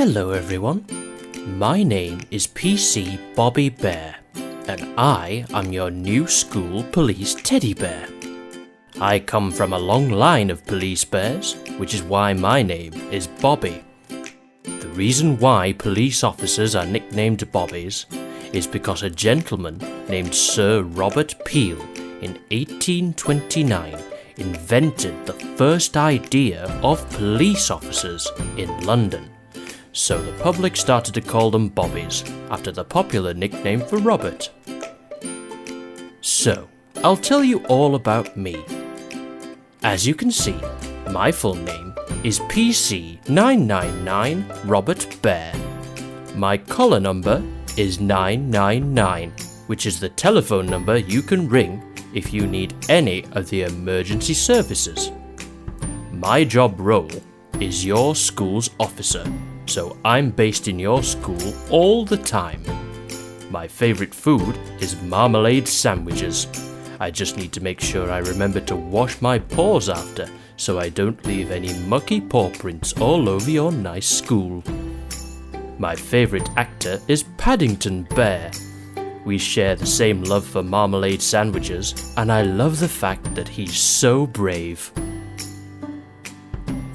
Hello everyone, my name is PC Bobby Bear, and I am your new school police teddy bear. I come from a long line of police bears, which is why my name is Bobby. The reason why police officers are nicknamed Bobbies is because a gentleman named Sir Robert Peel in 1829 invented the first idea of police officers in London. So the public started to call them Bobbies, after the popular nickname for Robert. So, I'll tell you all about me. As you can see, my full name is PC 999 Robert Bear. My collar number is 999, which is the telephone number you can ring if you need any of the emergency services. My job role is your school's officer, so I'm based in your school all the time. My favourite food is marmalade sandwiches. I just need to make sure I remember to wash my paws after, so I don't leave any mucky paw prints all over your nice school. My favourite actor is Paddington Bear. We share the same love for marmalade sandwiches, and I love the fact that he's so brave.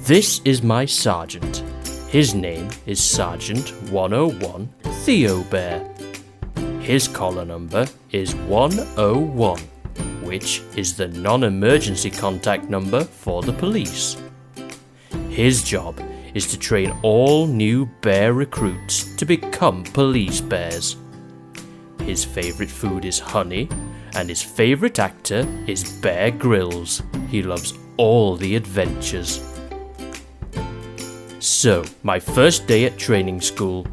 This is my sergeant. His name is Sergeant 101 Theo Bear. His collar number is 101, which is the non-emergency contact number for the police. His job is to train all new bear recruits to become police bears. His favourite food is honey, and his favourite actor is Bear Grylls. He loves all the adventures. So, my first day at training school,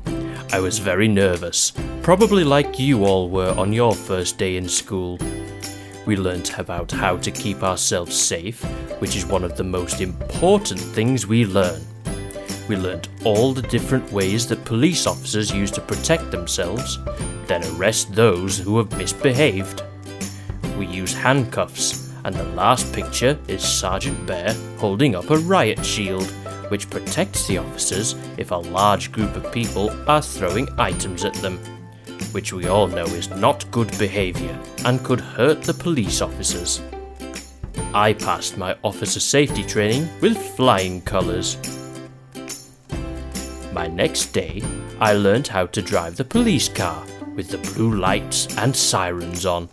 I was very nervous, probably like you all were on your first day in school. We learnt about how to keep ourselves safe, which is one of the most important things we learn. We learnt all the different ways that police officers use to protect themselves, then arrest those who have misbehaved. We use handcuffs, and the last picture is Sergeant Bear holding up a riot shield, which protects the officers if a large group of people are throwing items at them, which we all know is not good behaviour and could hurt the police officers. I passed my officer safety training with flying colours. My next day, I learnt how to drive the police car with the blue lights and sirens on.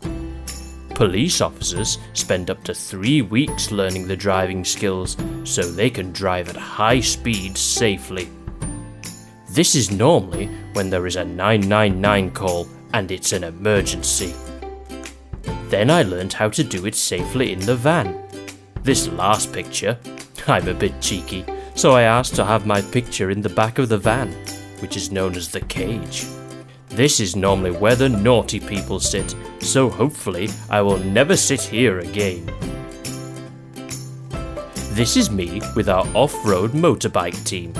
Police officers spend up to 3 weeks learning the driving skills so they can drive at high speeds safely. This is normally when there is a 999 call and it's an emergency. Then I learned how to do it safely in the van. This last picture, I'm a bit cheeky, so I asked to have my picture in the back of the van, which is known as the cage. This is normally where the naughty people sit, so hopefully I will never sit here again. This is me with our off-road motorbike team.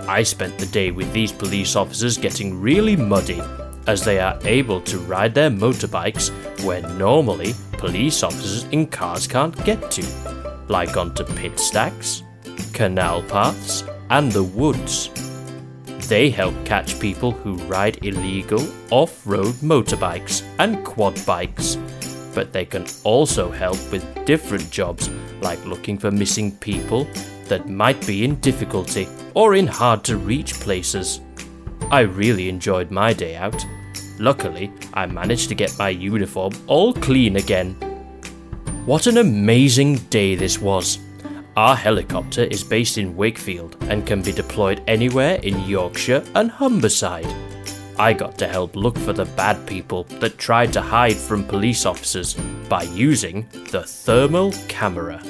I spent the day with these police officers getting really muddy, as they are able to ride their motorbikes where normally police officers in cars can't get to, like onto pit stacks, canal paths, and the woods. They help catch people who ride illegal off-road motorbikes and quad bikes, but they can also help with different jobs like looking for missing people that might be in difficulty or in hard-to-reach places. I really enjoyed my day out. Luckily, I managed to get my uniform all clean again. What an amazing day this was! Our helicopter is based in Wakefield and can be deployed anywhere in Yorkshire and Humberside. I got to help look for the bad people that tried to hide from police officers by using the thermal camera.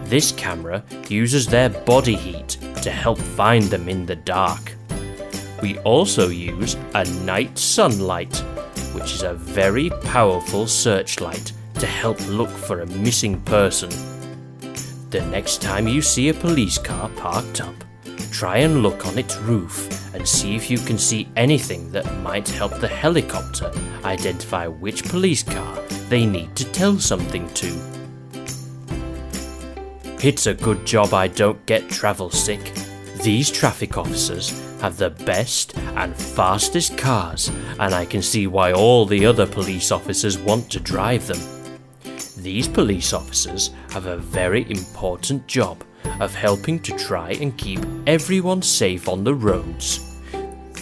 This camera uses their body heat to help find them in the dark. We also use a night sunlight, which is a very powerful searchlight to help look for a missing person. The next time you see a police car parked up, try and look on its roof and see if you can see anything that might help the helicopter identify which police car they need to tell something to. It's a good job I don't get travel sick. These traffic officers have the best and fastest cars, and I can see why all the other police officers want to drive them. These police officers have a very important job of helping to try and keep everyone safe on the roads.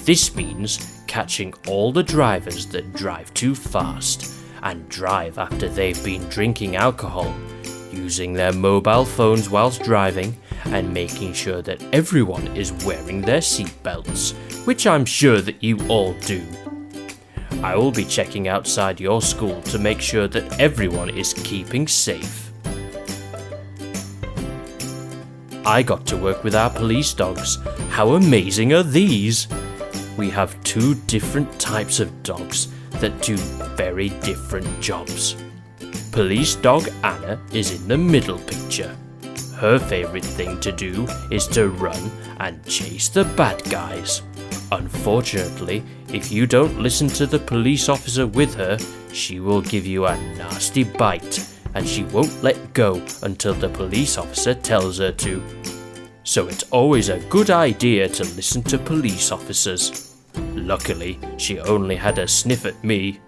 This means catching all the drivers that drive too fast and drive after they've been drinking alcohol, using their mobile phones whilst driving, and making sure that everyone is wearing their seatbelts, which I'm sure that you all do. I will be checking outside your school to make sure that everyone is keeping safe. I got to work with our police dogs. How amazing are these? We have 2 different types of dogs that do very different jobs. Police dog Anna is in the middle picture. Her favourite thing to do is to run and chase the bad guys. Unfortunately, if you don't listen to the police officer with her, she will give you a nasty bite, and she won't let go until the police officer tells her to. So it's always a good idea to listen to police officers. Luckily, she only had a sniff at me.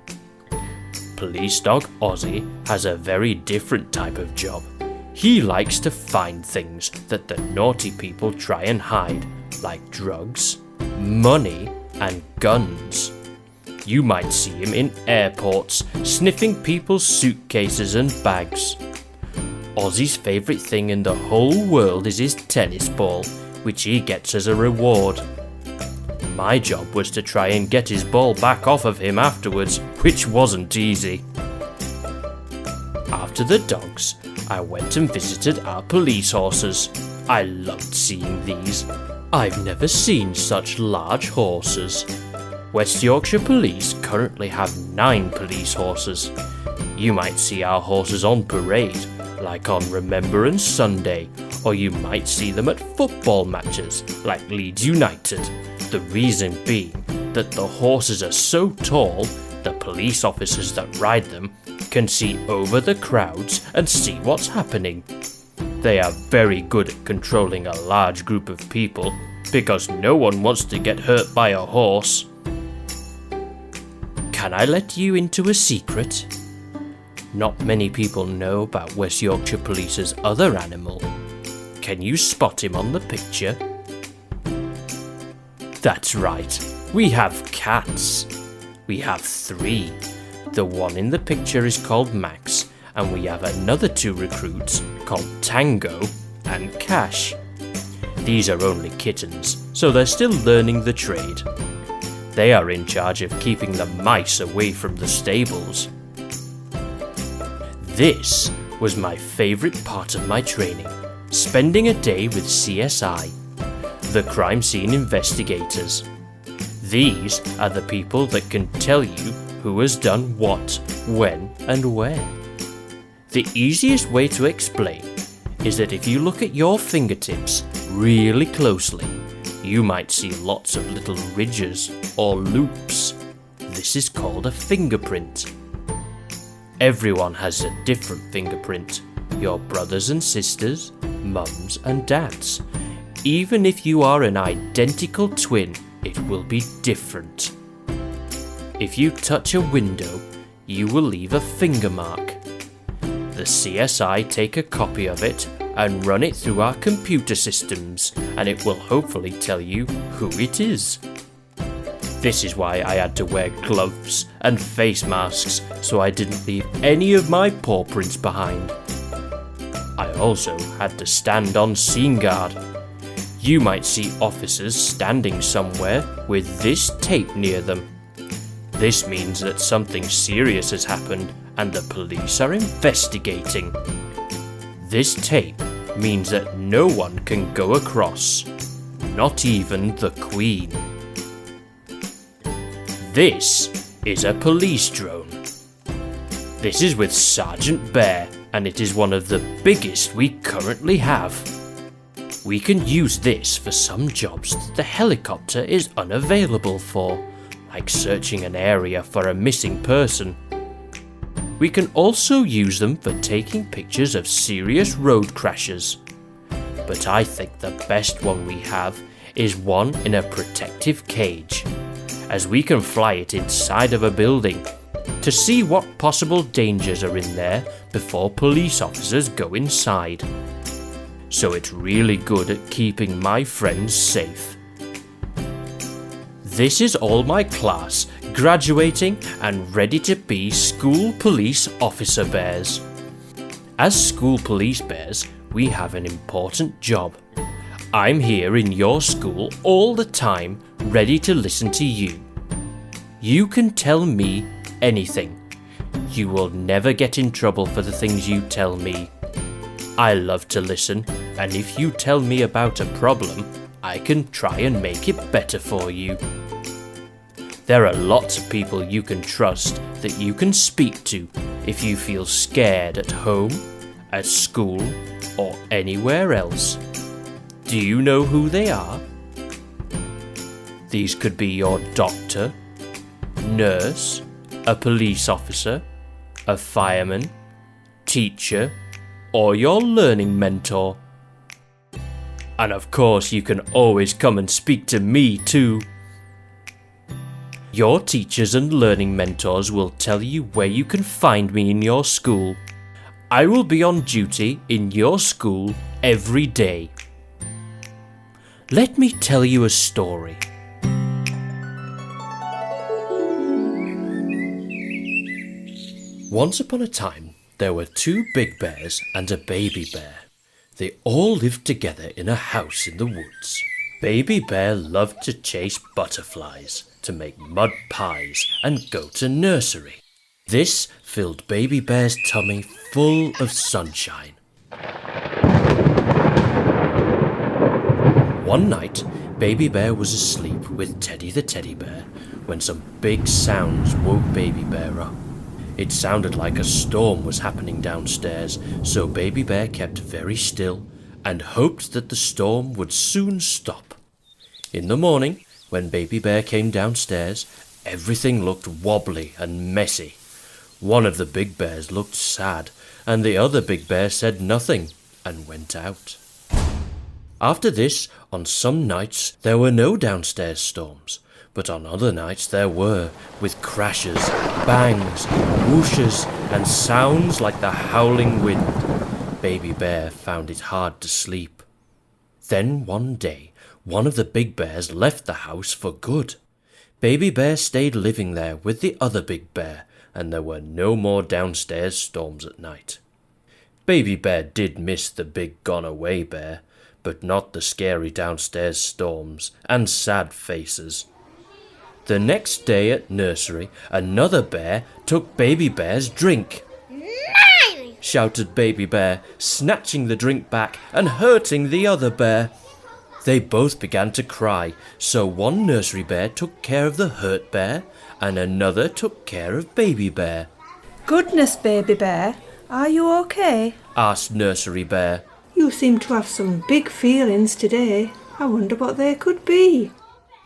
Police dog Ozzy has a very different type of job. He likes to find things that the naughty people try and hide, like drugs, money, and guns. You might see him in airports, sniffing people's suitcases and bags. Ozzy's favourite thing in the whole world is his tennis ball, which he gets as a reward. My job was to try and get his ball back off of him afterwards, which wasn't easy. After the dogs, I went and visited our police horses. I loved seeing these. I've never seen such large horses. West Yorkshire Police currently have 9 police horses. You might see our horses on parade, like on Remembrance Sunday, or you might see them at football matches, like Leeds United. The reason being that the horses are so tall, the police officers that ride them can see over the crowds and see what's happening. They are very good at controlling a large group of people, because no one wants to get hurt by a horse. Can I let you into a secret? Not many people know about West Yorkshire Police's other animal. Can you spot him on the picture? That's right, we have cats. We have 3. The one in the picture is called Max, and we have another 2 recruits called Tango and Cash. These are only kittens, so they're still learning the trade. They are in charge of keeping the mice away from the stables. This was my favourite part of my training, spending a day with CSI, the crime scene investigators. These are the people that can tell you who has done what, when, and where. The easiest way to explain is that if you look at your fingertips really closely, you might see lots of little ridges or loops. This is called a fingerprint. Everyone has a different fingerprint. Your brothers and sisters, mums and dads. Even if you are an identical twin, it will be different. If you touch a window, you will leave a finger mark. The CSI take a copy of it and run it through our computer systems, and it will hopefully tell you who it is. This is why I had to wear gloves and face masks so I didn't leave any of my paw prints behind. I also had to stand on scene guard. You might see officers standing somewhere with this tape near them. This means that something serious has happened and the police are investigating. This tape means that no one can go across, not even the Queen. This is a police drone. This is with Sergeant Bear, and it is one of the biggest we currently have. We can use this for some jobs that the helicopter is unavailable for, like searching an area for a missing person. We can also use them for taking pictures of serious road crashes. But I think the best one we have is one in a protective cage, as we can fly it inside of a building to see what possible dangers are in there before police officers go inside. So it's really good at keeping my friends safe. This is all my class graduating and ready to be school police officer bears. As school police bears, we have an important job. I'm here in your school all the time, ready to listen to you. You can tell me anything. You will never get in trouble for the things you tell me. I love to listen, and if you tell me about a problem, I can try and make it better for you. There are lots of people you can trust that you can speak to if you feel scared at home, at school, or anywhere else. Do you know who they are? These could be your doctor, nurse, a police officer, a fireman, teacher, or your learning mentor. And of course, you can always come and speak to me too. Your teachers and learning mentors will tell you where you can find me in your school. I will be on duty in your school every day. Let me tell you a story. Once upon a time, there were two big bears and a baby bear. They all lived together in a house in the woods. Baby Bear loved to chase butterflies, to make mud pies, and go to nursery. This filled Baby Bear's tummy full of sunshine. One night, Baby Bear was asleep with Teddy the teddy bear when some big sounds woke Baby Bear up. It sounded like a storm was happening downstairs, so Baby Bear kept very still and hoped that the storm would soon stop. In the morning, when Baby Bear came downstairs, everything looked wobbly and messy. One of the big bears looked sad, and the other big bear said nothing and went out. After this, on some nights there were no downstairs storms, but on other nights there were, with crashes, bangs, whooshes, and sounds like the howling wind. Baby Bear found it hard to sleep. Then one day, one of the big bears left the house for good. Baby Bear stayed living there with the other big bear, and there were no more downstairs storms at night. Baby Bear did miss the big gone-away bear, but not the scary downstairs storms and sad faces. The next day at nursery, another bear took Baby Bear's drink. Mine! Shouted Baby Bear, snatching the drink back and hurting the other bear. They both began to cry, so one nursery bear took care of the hurt bear and another took care of Baby Bear. Goodness, Baby Bear, are you okay? Asked Nursery Bear. You seem to have some big feelings today. I wonder what they could be.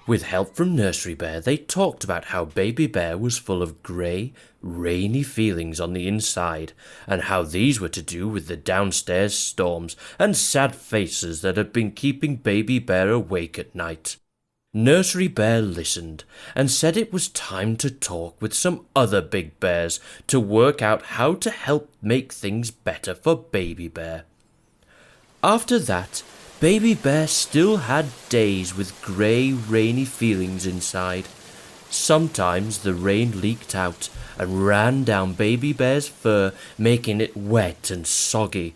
With help from Nursery Bear, they talked about how Baby Bear was full of grey, rainy feelings on the inside, and how these were to do with the downstairs storms and sad faces that had been keeping Baby Bear awake at night. Nursery Bear listened and said it was time to talk with some other big bears to work out how to help make things better for Baby Bear. After that, Baby Bear still had days with grey, rainy feelings inside. Sometimes the rain leaked out and ran down Baby Bear's fur, making it wet and soggy.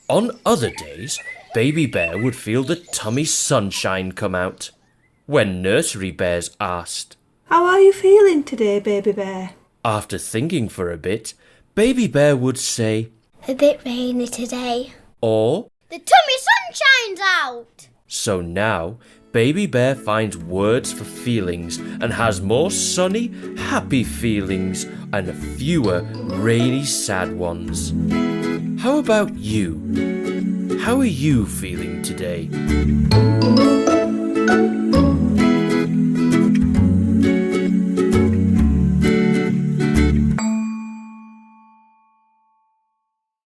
On other days, Baby Bear would feel the tummy sunshine come out. When Nursery Bears asked, How are you feeling today, Baby Bear? After thinking for a bit, Baby Bear would say, A bit rainy today. Or, The tummy sunshine's out! So now, Baby Bear finds words for feelings and has more sunny, happy feelings and fewer rainy, sad ones. How about you? How are you feeling today?